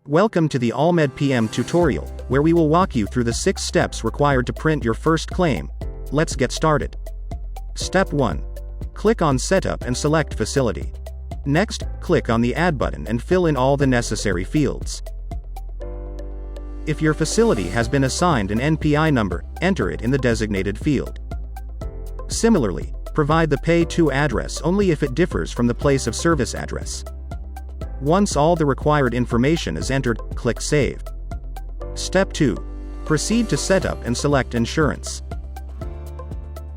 Welcome to the AllMed PM tutorial, where we will walk you through the 6 steps required to print your first claim. Let's get started. Step 1. Click on Setup and select Facility. Next, click on the Add button and fill in all the necessary fields. If your facility has been assigned an NPI number, enter it in the designated field. Similarly, provide the Pay To address only if it differs from the place of service address. Once all the required information is entered, click Save. Step 2. Proceed to Setup and select Insurance.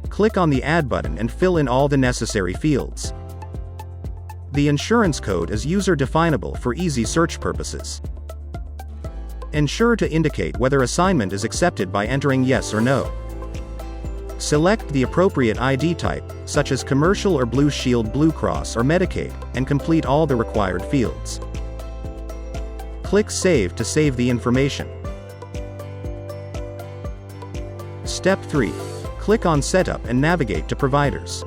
Click on the Add button and fill in all the necessary fields. The insurance code is user-definable for easy search purposes. Ensure to indicate whether assignment is accepted by entering yes or no. Select the appropriate ID type, such as Commercial or Blue Shield Blue Cross or Medicaid, and complete all the required fields. Click Save to save the information. Step 3. Click on Setup and navigate to Providers.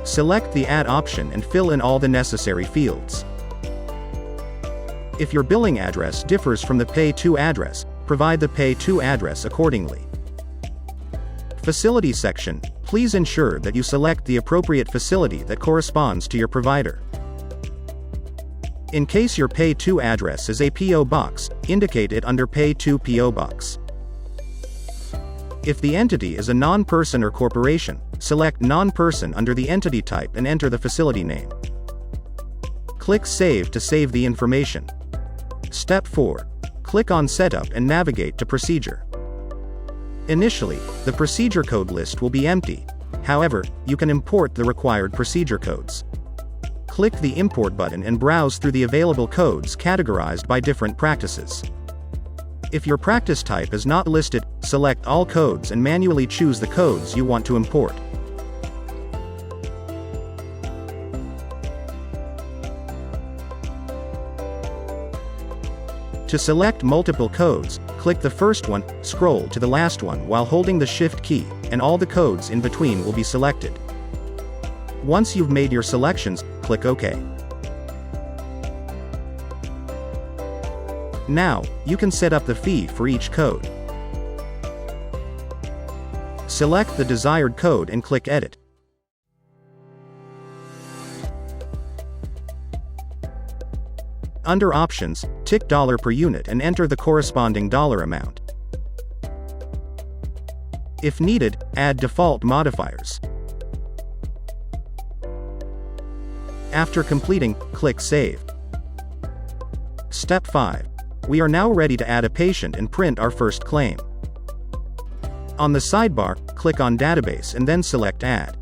Select the Add option and fill in all the necessary fields. If your billing address differs from the Pay To address, provide the Pay To address accordingly. Facility section, please ensure that you select the appropriate facility that corresponds to your provider. In case your Pay To address is a PO box, indicate it under Pay To PO box. If the entity is a non-person or corporation, select non-person under the entity type and enter the facility name. Click Save to save the information. Step 4. Click on Setup and navigate to Procedure. Initially, the procedure code list will be empty. However, you can import the required procedure codes. Click the Import button and browse through the available codes categorized by different practices. If your practice type is not listed, select all codes and manually choose the codes you want to import. To select multiple codes, click the first one, scroll to the last one while holding the Shift key, and all the codes in between will be selected. Once you've made your selections, click OK. Now, you can set up the fee for each code. Select the desired code and click Edit. Under Options, tick $per unit and enter the corresponding dollar amount. If needed, add default modifiers. After completing, click Save. Step 5. We are now ready to add a patient and print our first claim. On the sidebar, click on Database and then select Add.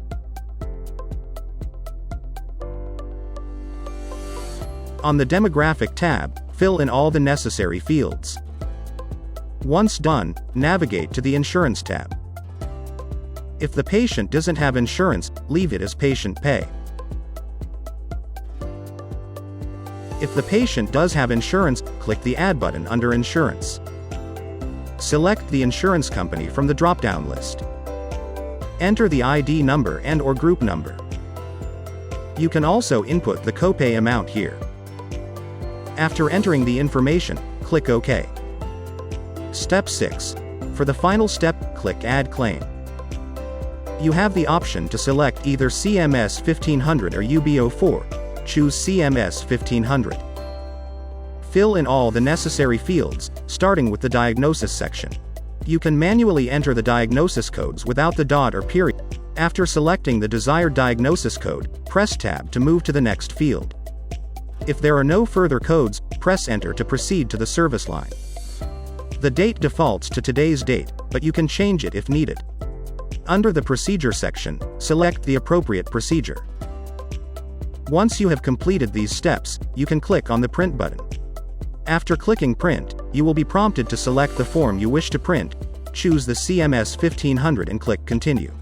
On the Demographic tab, fill in all the necessary fields. Once done, navigate to the Insurance tab. If the patient doesn't have insurance, leave it as Patient Pay. If the patient does have insurance, click the Add button under Insurance. Select the insurance company from the drop-down list. Enter the ID number and/or group number. You can also input the copay amount here. After entering the information, click OK. Step 6. For the final step, click Add Claim. You have the option to select either CMS 1500 or UB04. Choose CMS 1500. Fill in all the necessary fields, starting with the diagnosis section. You can manually enter the diagnosis codes without the dot or period. After selecting the desired diagnosis code, press Tab to move to the next field. If there are no further codes, press Enter to proceed to the service line. The date defaults to today's date, but you can change it if needed. Under the Procedure section, select the appropriate procedure. Once you have completed these steps, you can click on the Print button. After clicking Print, you will be prompted to select the form you wish to print, choose the CMS 1500 and click Continue.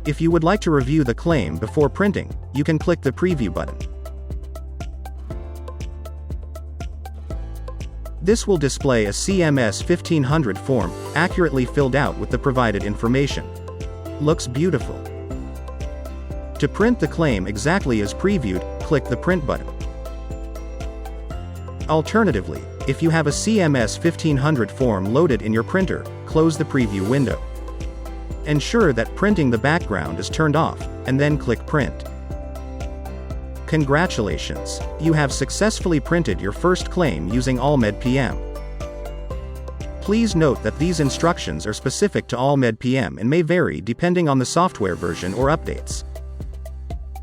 If you would like to review the claim before printing, you can click the Preview button. This will display a CMS 1500 form, accurately filled out with the provided information. Looks beautiful. To print the claim exactly as previewed, click the Print button. Alternatively, if you have a CMS 1500 form loaded in your printer, close the preview window. Ensure that printing the background is turned off, and then click Print. Congratulations! You have successfully printed your first claim using AllMed PM. Please note that these instructions are specific to AllMed PM and may vary depending on the software version or updates.